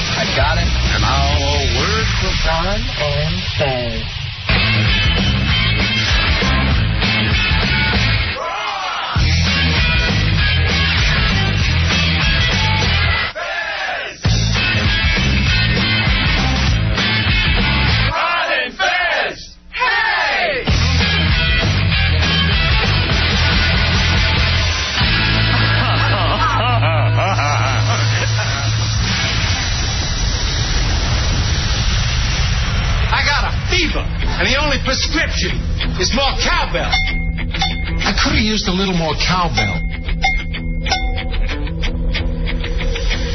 I got it. And now a word from Ron and Fez. And the only prescription is more cowbell. I could have used a little more cowbell.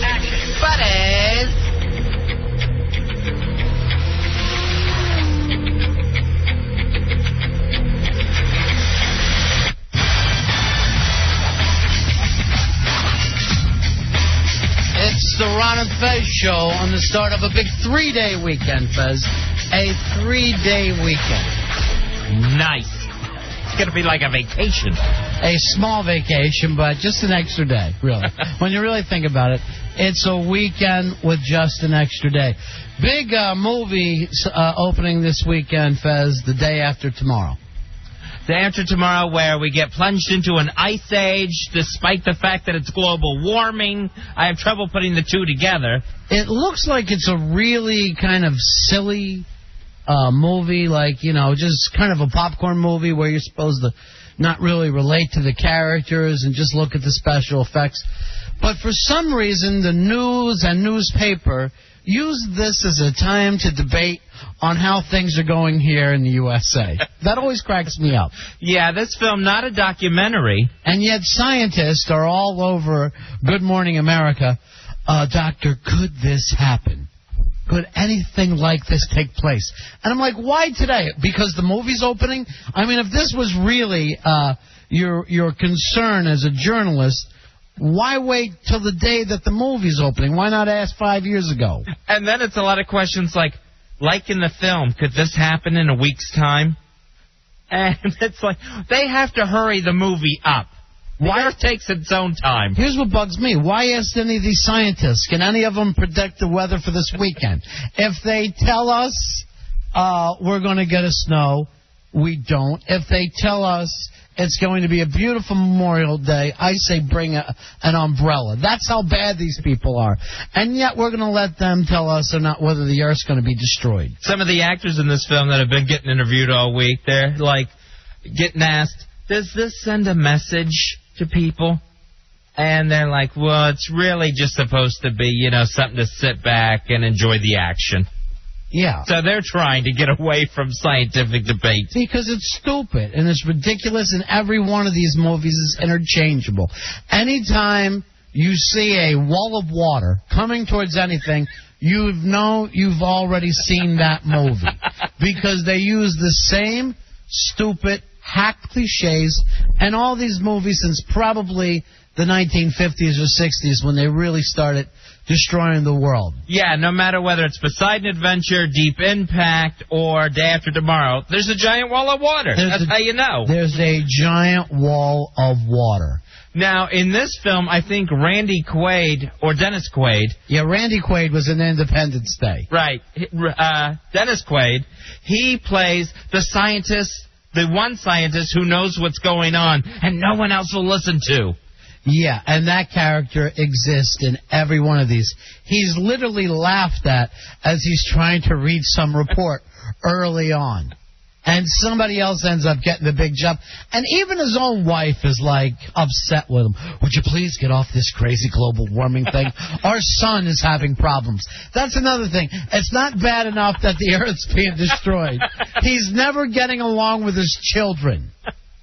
Action. Buddies. It's the Ron and Fez show on the start of a big 3-day weekend, Fez. A 3-day weekend. Nice. It's going to be like a vacation. A small vacation, but just an extra day, really. When you really think about it, it's a weekend with just an extra day. Big movie opening this weekend, Fez, the day after tomorrow. Day after tomorrow, where we get plunged into an ice age, despite the fact that it's global warming. I have trouble putting the two together. It looks like it's a really kind of silly movie, like, you know, just kind of a popcorn movie where you're supposed to not really relate to the characters and just look at the special effects. But for some reason, the news and newspaper use this as a time to debate on how things are going here in the USA. That always cracks me up. Yeah, this film, not a documentary. And yet scientists are all over Good Morning America. Doctor, could this happen? Could anything like this take place? And I'm like, why today? Because the movie's opening? I mean, if this was really your concern as a journalist, why wait till the day that the movie's opening? Why not ask 5 years ago? And then it's a lot of questions like in the film, could this happen in a week's time? And it's like, they have to hurry the movie up. The Earth takes its own time. Here's what bugs me. Why ask any of these scientists? Can any of them predict the weather for this weekend? If they tell us we're going to get a snow, we don't. If they tell us it's going to be a beautiful Memorial Day, I say bring an umbrella. That's how bad these people are. And yet we're going to let them tell us or not whether the Earth's going to be destroyed. Some of the actors in this film that have been getting interviewed all week, they're like getting asked, does this send a message to people? And they're like, well, it's really just supposed to be, you know, something to sit back and enjoy the action. Yeah. So they're trying to get away from scientific debate. Because it's stupid and it's ridiculous, and every one of these movies is interchangeable. Anytime you see a wall of water coming towards anything, you've already seen that movie. Because they use the same stupid hack cliches and all these movies since probably the 1950s or 60s when they really started destroying the world. Yeah, no matter whether it's Poseidon Adventure, Deep Impact, or Day After Tomorrow, there's a giant wall of water. That's how you know. There's a giant wall of water. Now, in this film, I think Randy Quaid, or Dennis Quaid. Yeah, Randy Quaid was in Independence Day. Right. Dennis Quaid, he plays the scientist, the one scientist who knows what's going on and no one else will listen to. Yeah, and that character exists in every one of these. He's literally laughed at as he's trying to read some report early on. And somebody else ends up getting the big job. And even his own wife is, like, upset with him. Would you please get off this crazy global warming thing? Our son is having problems. That's another thing. It's not bad enough that the Earth's being destroyed. He's never getting along with his children.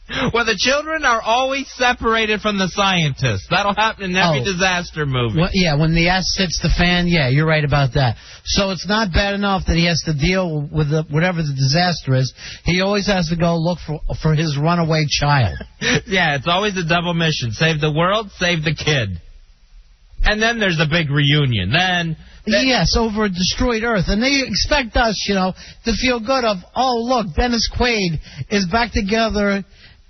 Well, the children are always separated from the scientists. That'll happen in every disaster movie. Well, yeah, when the S hits the fan, yeah, you're right about that. So it's not bad enough that he has to deal with whatever the disaster is. He always has to go look for his runaway child. Yeah, it's always a double mission. Save the world, save the kid. And then there's a big reunion. Yes, over a destroyed Earth. And they expect us, to feel good of, oh, look, Dennis Quaid is back together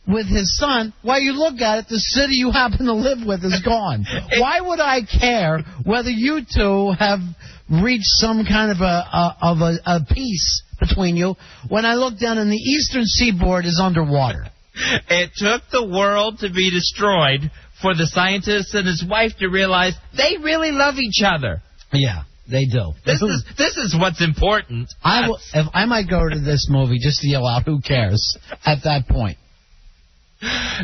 with his son, while you look at it, the city you happen to live with is gone. Why would I care whether you two have reached some kind of a peace between you when I look down and the eastern seaboard is underwater? It took the world to be destroyed for the scientist and his wife to realize they really love each other. Yeah, they do. This is what's important. I might go to this movie just to yell out, "Who cares?" at that point.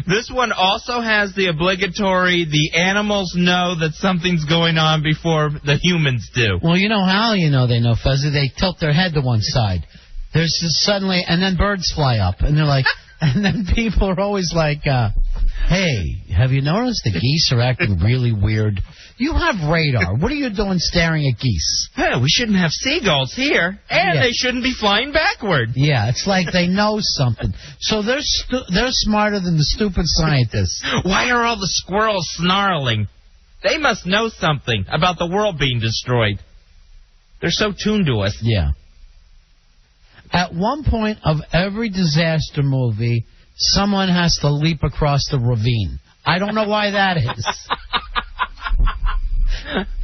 This one also has the obligatory, the animals know that something's going on before the humans do. Well, you know how they know, Fuzzy? They tilt their head to one side. There's just suddenly, and then birds fly up, and they're like, and then people are always like, hey, have you noticed the geese are acting really weird? You have radar. What are you doing staring at geese? Hey, we shouldn't have seagulls here, and they shouldn't be flying backward. Yeah, it's like they know something. So they're smarter than the stupid scientists. Why are all the squirrels snarling? They must know something about the world being destroyed. They're so tuned to us. Yeah. At one point of every disaster movie, someone has to leap across the ravine. I don't know why that is.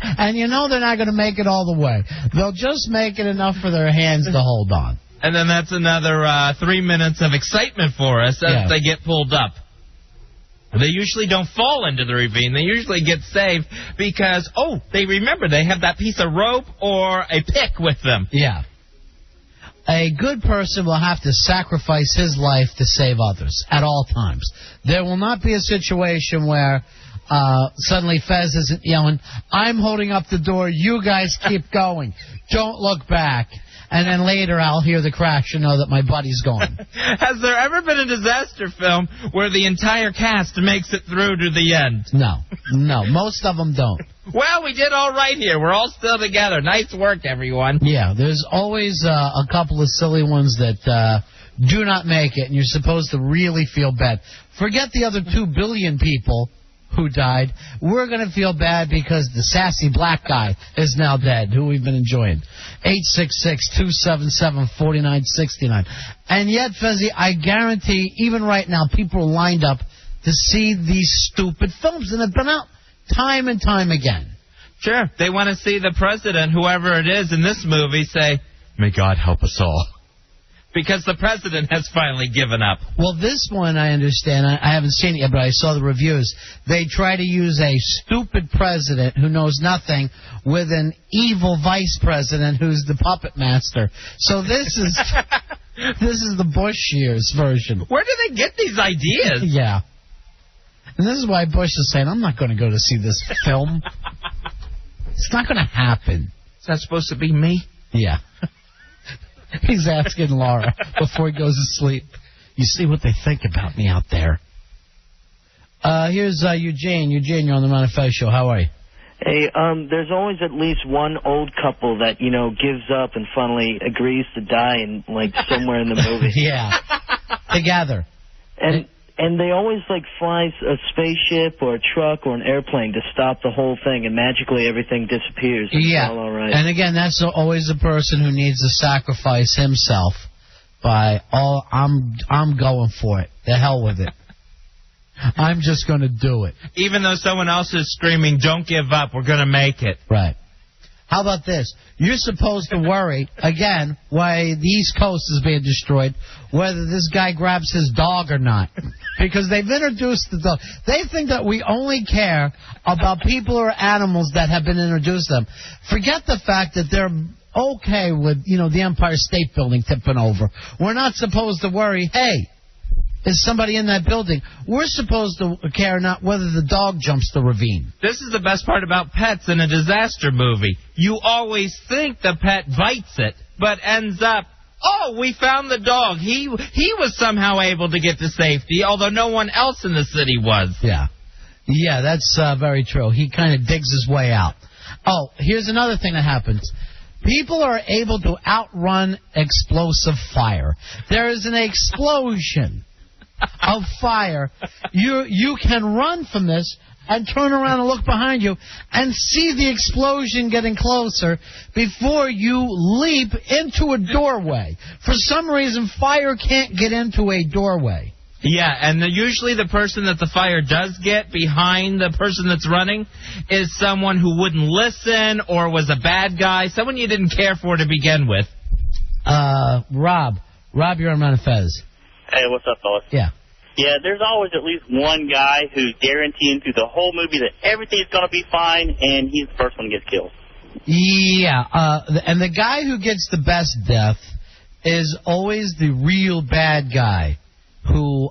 And you know they're not going to make it all the way. They'll just make it enough for their hands to hold on. And then that's another 3 minutes of excitement for us as they get pulled up. They usually don't fall into the ravine. They usually get saved because, they remember they have that piece of rope or a pick with them. Yeah. A good person will have to sacrifice his life to save others at all times. There will not be a situation where suddenly Fez isn't yelling, "I'm holding up the door, you guys keep going. Don't look back." And then later I'll hear the crash and know that my buddy's gone. Has there ever been a disaster film where the entire cast makes it through to the end? No, most of them don't. Well, we did all right here. We're all still together. Nice work, everyone. Yeah, there's always a couple of silly ones that do not make it, and you're supposed to really feel bad. Forget the other 2 billion people who died. We're going to feel bad because the sassy black guy is now dead, who we've been enjoying. 866-277-4969. And yet, Fezzi, I guarantee, even right now, people are lined up to see these stupid films, and they've been out time and time again. Sure. They want to see the president, whoever it is in this movie, say, "May God help us all." Because the president has finally given up. Well, this one, I understand. I haven't seen it yet, but I saw the reviews. They try to use a stupid president who knows nothing with an evil vice president who's the puppet master. So this is the Bush years version. Where do they get these ideas? Yeah. And this is why Bush is saying, "I'm not going to go to see this film." It's not going to happen. Is that supposed to be me? Yeah. He's asking Laura before he goes to sleep. You see what they think about me out there. Here's Eugene. Eugene, you're on the Ron and Fez show. How are you? Hey, there's always at least one old couple that, gives up and finally agrees to die in, somewhere in the movie. Yeah. Together. And they always, fly a spaceship or a truck or an airplane to stop the whole thing, and magically everything disappears. It's all right. And again, that's always the person who needs to sacrifice himself by, I'm going for it. The hell with it. I'm just going to do it. Even though someone else is screaming, "Don't give up, we're going to make it." Right. How about this? You're supposed to worry, again, why the East Coast is being destroyed, whether this guy grabs his dog or not. Because they've introduced the dog. They think that we only care about people or animals that have been introduced to them. Forget the fact that they're okay with, the Empire State Building tipping over. We're not supposed to worry, hey, is somebody in that building? We're supposed to care not whether the dog jumps the ravine. This is the best part about pets in a disaster movie. You always think the pet bites it, but ends up, we found the dog. He was somehow able to get to safety, although no one else in the city was. Yeah. Yeah, that's very true. He kind of digs his way out. Oh, here's another thing that happens. People are able to outrun explosive fire. There is an explosion of fire. You can run from this and turn around and look behind you and see the explosion getting closer before you leap into a doorway. For some reason, fire can't get into a doorway. Yeah, and usually the person that the fire does get behind the person that's running is someone who wouldn't listen or was a bad guy, someone you didn't care for to begin with. Rob, you're on Ron and Fez. Hey, what's up, fellas? Yeah. Yeah, there's always at least one guy who's guaranteeing through the whole movie that everything's going to be fine, and he's the first one to get killed. Yeah, and the guy who gets the best death is always the real bad guy who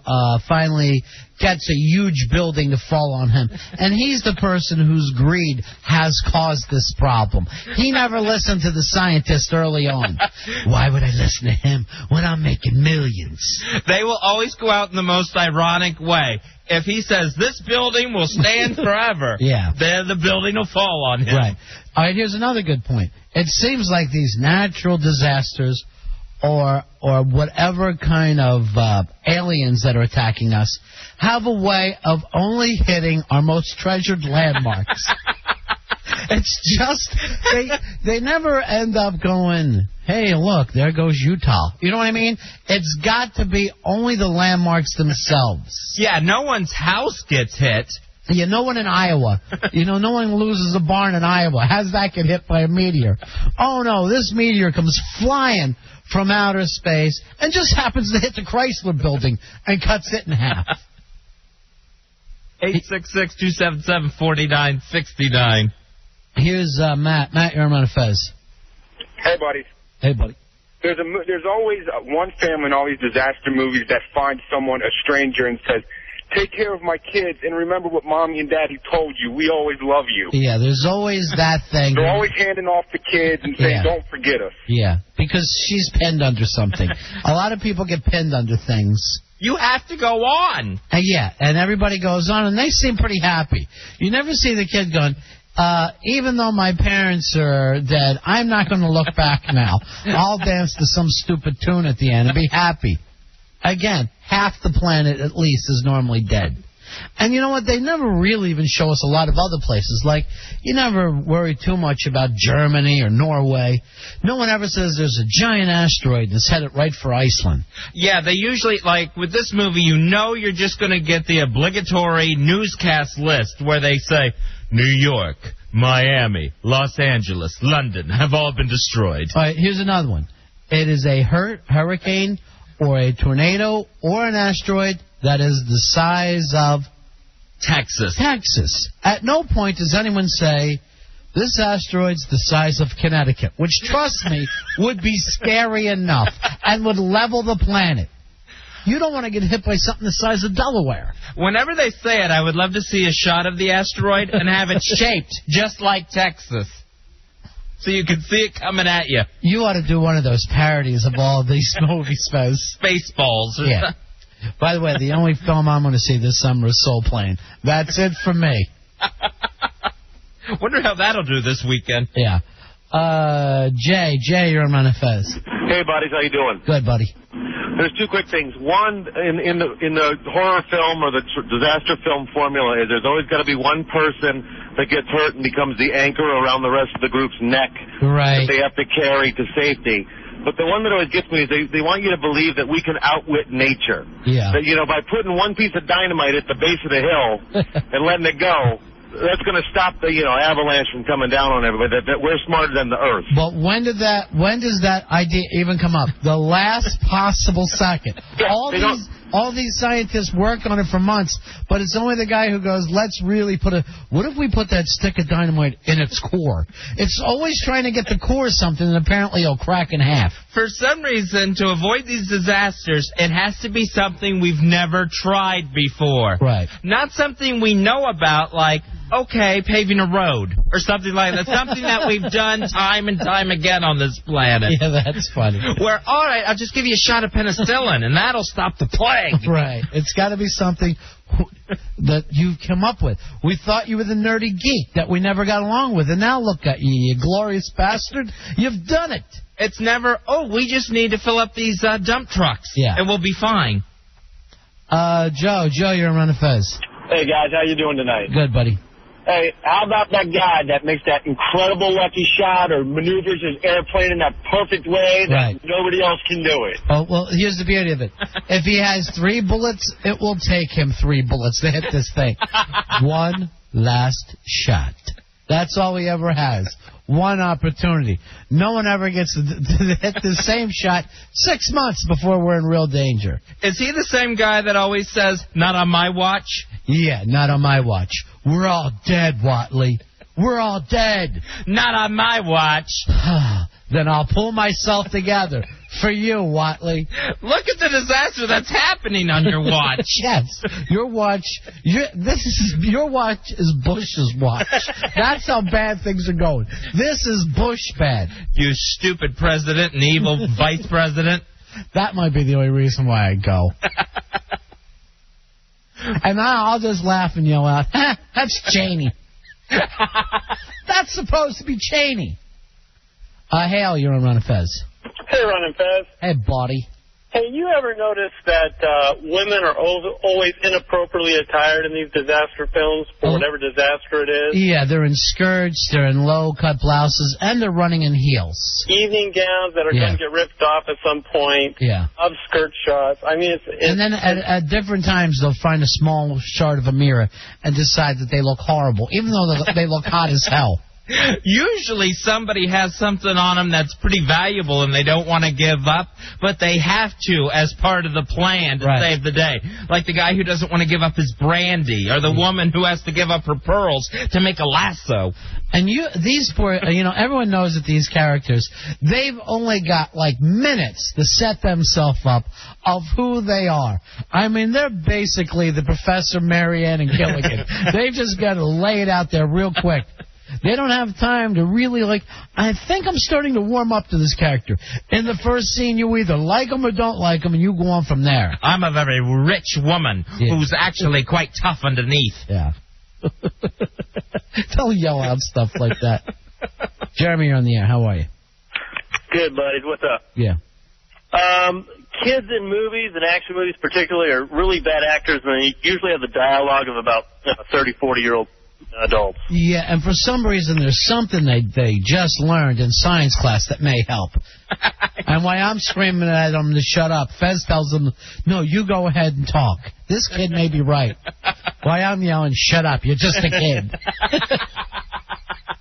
finally gets a huge building to fall on him. And he's the person whose greed has caused this problem. He never listened to the scientist early on. Why would I listen to him when I'm making millions? They will always go out in the most ironic way. If he says, this building will stand forever, then the building will fall on him. Right. All right, here's another good point. It seems like these natural disasters or whatever kind of aliens that are attacking us have a way of only hitting our most treasured landmarks. It's just, they never end up going, hey, look, there goes Utah. You know what I mean? It's got to be only the landmarks themselves. Yeah, no one's house gets hit. Yeah, no one in Iowa. No one loses a barn in Iowa. How's that get hit by a meteor? Oh, no, this meteor comes flying from outer space and just happens to hit the Chrysler building and cuts it in half. 866-277-4969. Here's Matt. Matt, you're on Ron and Fez. Hey, buddy. Hey, buddy. There's always one family in all these disaster movies that finds someone, a stranger, and says, take care of my kids and remember what Mommy and Daddy told you. We always love you. Yeah, there's always that thing. They're always handing off the kids and saying, don't forget us. Yeah, because she's pinned under something. A lot of people get pinned under things. You have to go on. Yeah, and everybody goes on, and they seem pretty happy. You never see the kid going, even though my parents are dead, I'm not going to look back now. I'll dance to some stupid tune at the end and be happy. Again, half the planet at least is normally dead. And you know what? They never really even show us a lot of other places. Like, you never worry too much about Germany or Norway. No one ever says there's a giant asteroid that's headed right for Iceland. Yeah, they usually, like, with this movie, you're just going to get the obligatory newscast list where they say, New York, Miami, Los Angeles, London have all been destroyed. All right, here's another one. It is a hurricane or a tornado or an asteroid that is the size of Texas. At no point does anyone say, this asteroid's the size of Connecticut, which, trust me, would be scary enough and would level the planet. You don't want to get hit by something the size of Delaware. Whenever they say it, I would love to see a shot of the asteroid and have it shaped just like Texas, so you can see it coming at you. You ought to do one of those parodies of all of these movies, Fez. Spaceballs. Yeah. By the way, the only film I'm going to see this summer is Soul Plane. That's it for me. Wonder how that'll do this weekend. Yeah. Jay, you're on Ron and Fez. Hey, buddies, how you doing? Good, buddy. There's two quick things. One, in the horror film or the disaster film formula is there's always got to be one person that gets hurt and becomes the anchor around the rest of the group's neck that they have to carry to safety. But the one that always gets me is they want you to believe that we can outwit nature. Yeah. That, by putting one piece of dynamite at the base of the hill and letting it go, that's going to stop the avalanche from coming down on everybody. That we're smarter than the Earth. But when does that idea even come up? The last possible second. Yeah, all these scientists work on it for months, but it's only the guy who goes, let's really what if we put that stick of dynamite in its core? It's always trying to get the core of something, and apparently it'll crack in half. For some reason, to avoid these disasters, it has to be something we've never tried before. Right. Not something we know about, like, okay, paving a road, or something like that. Something that we've done time and time again on this planet. Yeah, that's funny. Where, all right, I'll just give you a shot of penicillin, and that'll stop the plague. Right. It's got to be something that you've come up with. We thought you were the nerdy geek that we never got along with, and now look at you, you glorious bastard. You've done it. It's never, we just need to fill up these dump trucks, and we'll be fine. Joe, you're on Ron and Fez. Hey, guys, how you doing tonight? Good, buddy. Hey, how about that guy that makes that incredible lucky shot or maneuvers his airplane in that perfect way that nobody else can do it? Oh, well, here's the beauty of it. If he has 3 bullets, it will take him 3 bullets to hit this thing. One last shot. That's all he ever has. One opportunity. No one ever gets to hit the same shot 6 months before we're in real danger. Is he the same guy that always says, not on my watch? Yeah, not on my watch. We're all dead, Watley. We're all dead. Not on my watch. Then I'll pull myself together. For you, Watley. Look at the disaster that's happening on your watch. Yes. Your watch is Bush's watch. That's how bad things are going. This is Bush bad. You stupid president and evil vice president. That might be the only reason why I go. And I'll just laugh and yell out, that's Cheney. That's supposed to be Cheney. Hale, you're on Ron and Fez. Hey, Ron and Fez. Hey, buddy. Hey, you ever notice that women are always inappropriately attired in these disaster films for whatever disaster it is? Yeah, they're in skirts, they're in low-cut blouses, and they're running in heels. Evening gowns that are going to get ripped off at some point. Yeah. Skirt shots. I mean, and then at different times, they'll find a small shard of a mirror and decide that they look horrible, even though they look hot as hell. Usually somebody has something on them that's pretty valuable and they don't want to give up, but they have to as part of the plan to save the day. Like the guy who doesn't want to give up his brandy, or the woman who has to give up her pearls to make a lasso. And everyone knows that these characters, they've only got like minutes to set themselves up of who they are. I mean, they're basically the Professor Marianne and Gilligan. They've just got to lay it out there real quick. They don't have time to really, I think I'm starting to warm up to this character. In the first scene, you either like him or don't like him, and you go on from there. I'm a very rich woman who's actually quite tough underneath. Yeah. Don't yell out stuff like that. Jeremy, you're on the air. How are you? Good, buddies. What's up? Yeah. Kids in movies, and action movies particularly, are really bad actors, and they usually have the dialogue of about 30, 40-year-old adults. Yeah, and for some reason there's something they just learned in science class that may help. And while I'm screaming at them to shut up, Fez tells them, no, you go ahead and talk. This kid may be right. While I'm yelling, shut up, you're just a kid.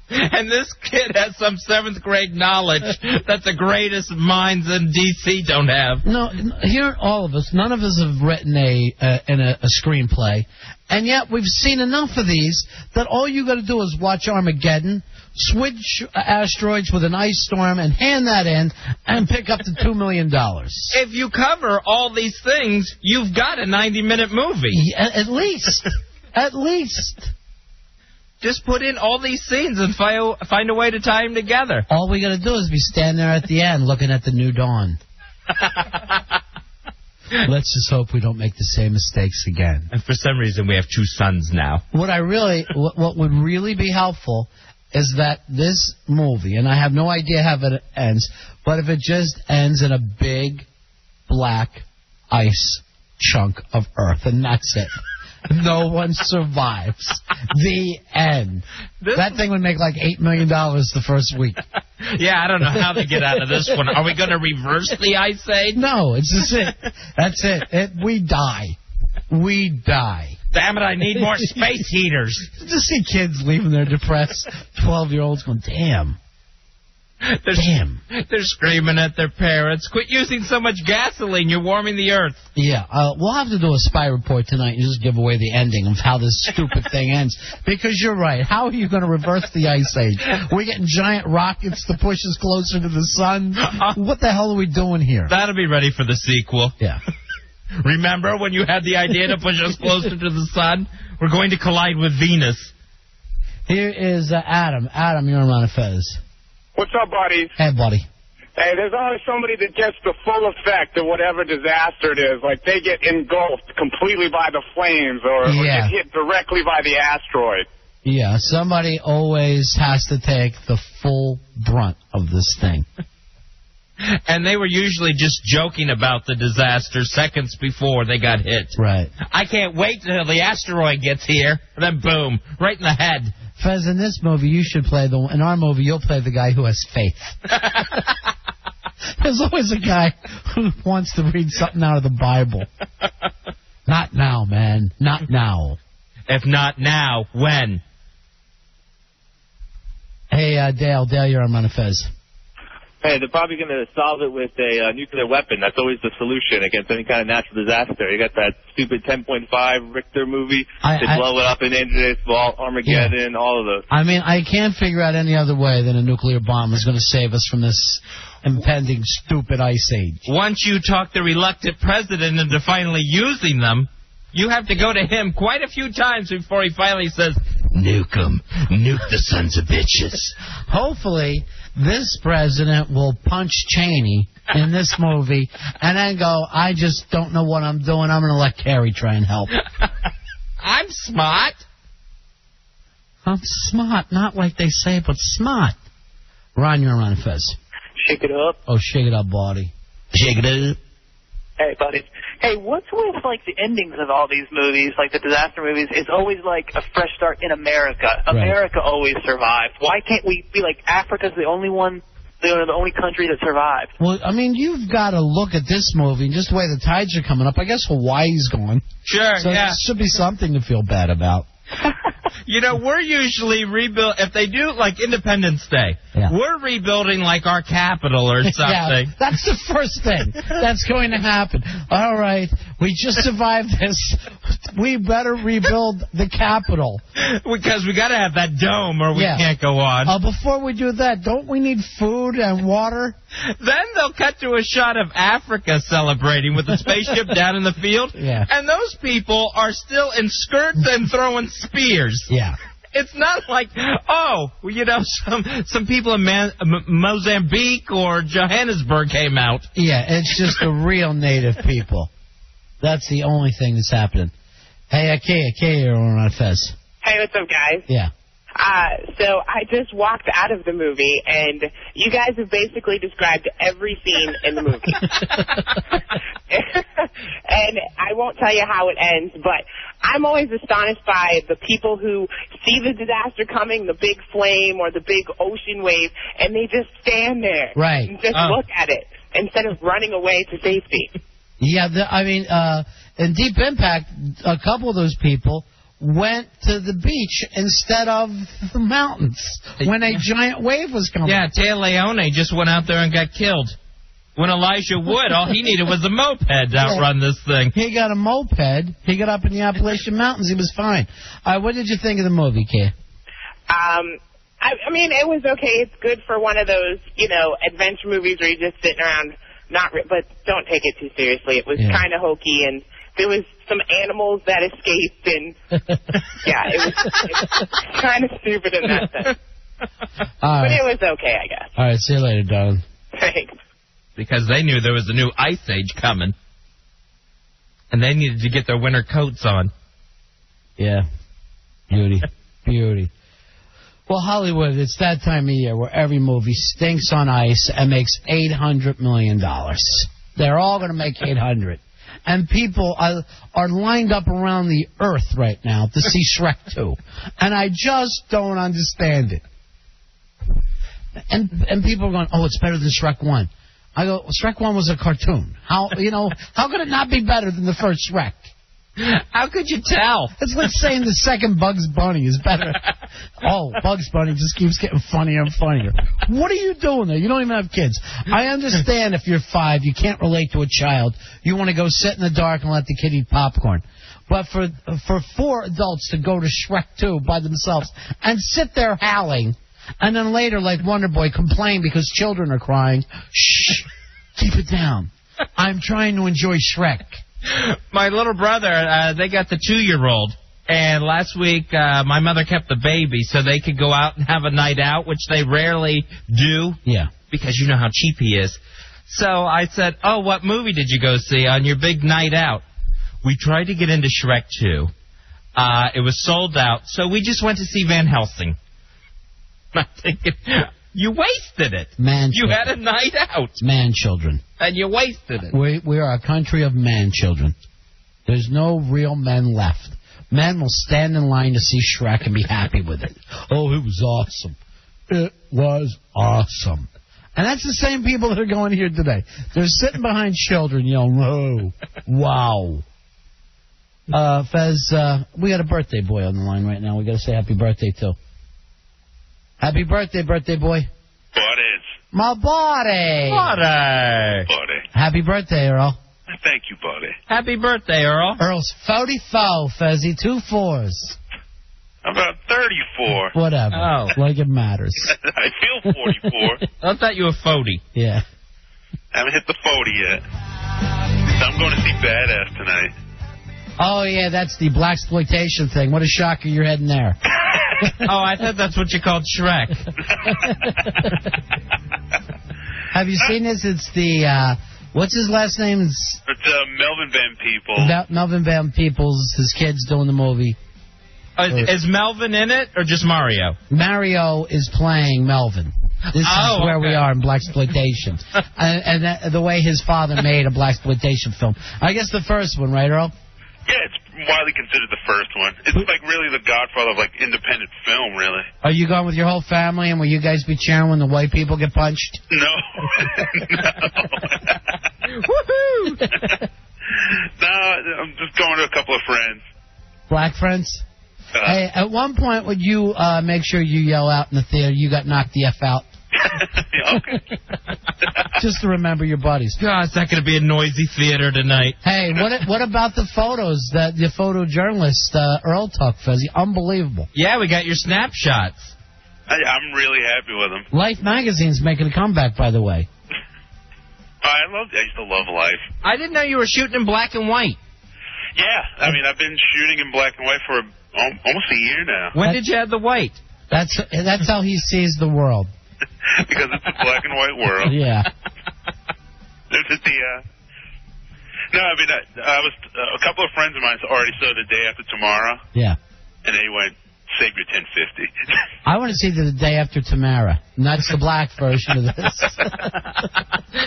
And this kid has some 7th grade knowledge that the greatest minds in D.C. don't have. No, here, all of us, none of us have written a screenplay, and yet we've seen enough of these that all you got to do is watch Armageddon, switch asteroids with an ice storm, and hand that in, and pick up the $2 million. If you cover all these things, you've got a 90-minute movie. At least. At least. Just put in all these scenes and find a way to tie them together. All we got to do is be standing there at the end looking at the new dawn. Let's just hope we don't make the same mistakes again. And for some reason, we have 2 sons now. What would really be helpful is that this movie, and I have no idea how it ends, but if it just ends in a big black ice chunk of earth, and that's it. No one survives. The end. That thing would make like $8 million the first week. Yeah, I don't know how they get out of this one. Are we going to reverse the ice age? No, it's just it. That's it. We die. We die. Damn it, I need more space heaters. Just see kids leaving their depressed 12-year-olds going, damn. They're screaming at their parents. Quit using so much gasoline. You're warming the earth. Yeah, we'll have to do a spy report tonight and just give away the ending of how this stupid thing ends. Because you're right. How are you going to reverse the ice age? We're getting giant rockets to push us closer to the sun? What the hell are we doing here? That'll be ready for the sequel. Yeah. Remember when you had the idea to push us closer to the sun? We're going to collide with Venus. Here is Adam. Adam, you're on Ron and Fez. What's up, buddies? Hey, buddy. Hey, there's always somebody that gets the full effect of whatever disaster it is. Like, they get engulfed completely by the flames or get hit directly by the asteroid. Yeah, somebody always has to take the full brunt of this thing. And they were usually just joking about the disaster seconds before they got hit. Right. I can't wait till the asteroid gets here. And then boom, right in the head. Fez, in this movie, you should play in our movie, you'll play the guy who has faith. There's always a guy who wants to read something out of the Bible. Not now, man. Not now. If not now, when? Hey, Dale, you're on Ron and Fez. Hey, they're probably going to solve it with a nuclear weapon. That's always the solution against any kind of natural disaster. You got that stupid 10.5 Richter movie. They blow it up in Indus, Armageddon, all of those. I mean, I can't figure out any other way than a nuclear bomb is going to save us from this impending stupid ice age. Once you talk the reluctant president into finally using them, you have to go to him quite a few times before he finally says, nuke them. Nuke the sons of bitches. Hopefully, this president will punch Cheney in this movie and then go, I just don't know what I'm doing. I'm going to let Kerry try and help. I'm smart. I'm smart. Not like they say, but smart. Ron, you're on Fez. Shake it up. Oh, shake it up, buddy. Shake it up. Hey, buddy. Hey, what's with, like, the endings of all these movies, like the disaster movies? It's always, like, a fresh start in America. America always survives. Why can't we be like Africa's the only one, the only country that survived? Well, I mean, you've got to look at this movie and just the way the tides are coming up. I guess Hawaii's gone. Sure, so yeah. There should be something to feel bad about. You know, we're usually if they do, like, Independence Day, we're rebuilding, like, our capital or something. Yeah, that's the first thing that's going to happen. All right, we just survived this. We better rebuild the capital. Because we got to have that dome or we can't go on. Before we do that, don't we need food and water? Then they'll cut to a shot of Africa celebrating with a spaceship down in the field. Yeah. And those people are still in skirts and throwing spears. Yeah. It's not like, some people in Mozambique or Johannesburg came out. Yeah, it's just the real native people. That's the only thing that's happening. Hey, Kay, you're on Fez. Hey, what's up, guys? Yeah. So I just walked out of the movie, and you guys have basically described every scene in the movie. And I won't tell you how it ends, but I'm always astonished by the people who see the disaster coming, the big flame or the big ocean wave, and they just stand there and just look at it instead of running away to safety. Yeah, in Deep Impact, a couple of those people went to the beach instead of the mountains when a giant wave was coming. Yeah, Taya Leone just went out there and got killed. When Elijah Wood, all he needed was a moped to outrun this thing. He got a moped. He got up in the Appalachian Mountains. He was fine. What did you think of the movie, Kay? I mean, it was okay. It's good for one of those, adventure movies where you're just sitting around, but don't take it too seriously. It was kind of hokey, and there was some animals that escaped, and it was kind of stupid in that sense. But it was okay, I guess. All right, see you later, darling. Thanks. Because they knew there was a new ice age coming, and they needed to get their winter coats on. Yeah, beauty. Well, Hollywood, it's that time of year where every movie stinks on ice and makes $800 million. They're all going to make $800. And people are lined up around the earth right now to see Shrek 2. And I just don't understand it. And people are going, oh, it's better than Shrek 1. I go, Shrek 1 was a cartoon. How could it not be better than the first Shrek? How could you tell? It's like saying the second Bugs Bunny is better. Oh, Bugs Bunny just keeps getting funnier and funnier. What are you doing there? You don't even have kids. I understand if you're 5, you can't relate to a child. You want to go sit in the dark and let the kid eat popcorn. But for 4 adults to go to Shrek 2 by themselves and sit there howling, and then later, like Wonder Boy, complain because children are crying, shh, keep it down. I'm trying to enjoy Shrek. My little brother, they got the 2-year-old, and last week my mother kept the baby so they could go out and have a night out, which they rarely do. Yeah. Because you know how cheap he is. So I said, oh, what movie did you go see on your big night out? We tried to get into Shrek 2. It was sold out, so we just went to see Van Helsing. I'm thinking, You wasted it. You had a night out. Man-children. And you wasted it. We are a country of man-children. There's no real men left. Men will stand in line to see Shrek and be happy with it. Oh, it was awesome. It was awesome. And that's the same people that are going here today. They're sitting behind children yelling, oh, wow. Fez, we got a birthday boy on the line right now. We got to say happy birthday to. Happy birthday, birthday boy. Buddies. My buddy. Buddy. Happy birthday, Earl. Thank you, buddy. Happy birthday, Earl. Earl's 44, Fezzy, 2 4s. I'm about 34. Whatever. Oh. Like it matters. I feel 44. I thought you were 40. Yeah. Haven't hit the 40 yet. So I'm going to see Badass tonight. Oh, yeah, that's the blaxploitation thing. What a shocker you're heading there. Oh, I thought that's what you called Shrek. Have you seen this? It's the, what's his last name? It's Melvin Van Peebles. Melvin Van Peebles, his kid's doing the movie. Is Melvin in it or just Mario? Mario is playing Melvin. This is where we are in blaxploitation. and the way his father made a blaxploitation film. I guess the first one, right, Earl? Yeah, it's widely considered the first one. It's like really the godfather of like independent film, really. Are you going with your whole family, and will you guys be cheering when the white people get punched? No. Woohoo! No, I'm just going to a couple of friends. Black friends? Hey, at one point, would you make sure you yell out in the theater, you got knocked the F out? Okay. Just to remember your buddies. God, it's not going to be a noisy theater tonight. Hey, what about the photos that the photojournalist Earl took, Fezzy? Unbelievable. Yeah, we got your snapshots. I'm really happy with them. Life magazine's making a comeback, by the way. I used to love Life. I didn't know you were shooting in black and white. Yeah, I mean, I've been shooting in black and white for almost a year now. When did you have the white? That's how he sees the world. Because it's a black and white world. Yeah. No, I mean, I was a couple of friends of mine already saw The Day After Tomorrow. Yeah. And they went, save your 1050. I want to see The Day After Tamara. And that's the black version of this.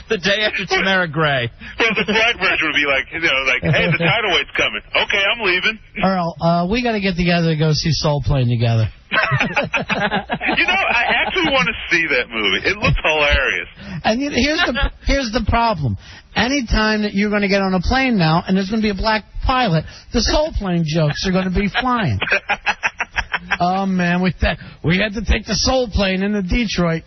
The Day After Tamara Gray. Well, the black version would be like, hey, the tidal wave's coming. Okay, I'm leaving. Earl, we got to get together to go see Soul Plane together. I actually want to see that movie. It looks hilarious. And here's the problem. Anytime that you're going to get on a plane now and there's going to be a black pilot, the Soul Plane jokes are going to be flying. Oh, man, we had to take the Soul Plane into Detroit.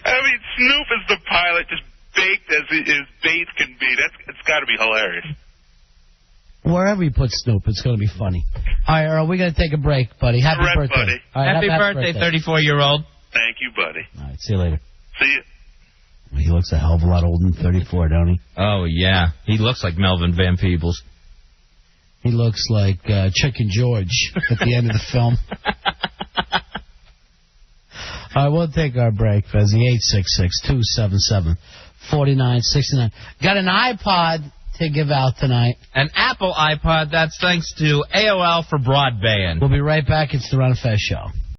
I mean, Snoop is the pilot, just baked as bait can be. It's got to be hilarious. Wherever you put Snoop, it's going to be funny. All right, Earl, we got to take a break, buddy. Happy birthday. Buddy. All right, happy birthday, 34-year-old. Thank you, buddy. All right, see you later. See you. He looks a hell of a lot older than 34, don't he? Oh, yeah. He looks like Melvin Van Peebles. He looks like Chicken George at the end of the film. All right, we'll take our break, Fezzy. 866-277-4969. Got an iPod to give out tonight. An Apple iPod, that's thanks to AOL for broadband. We'll be right back. It's the Ron and Fez Show.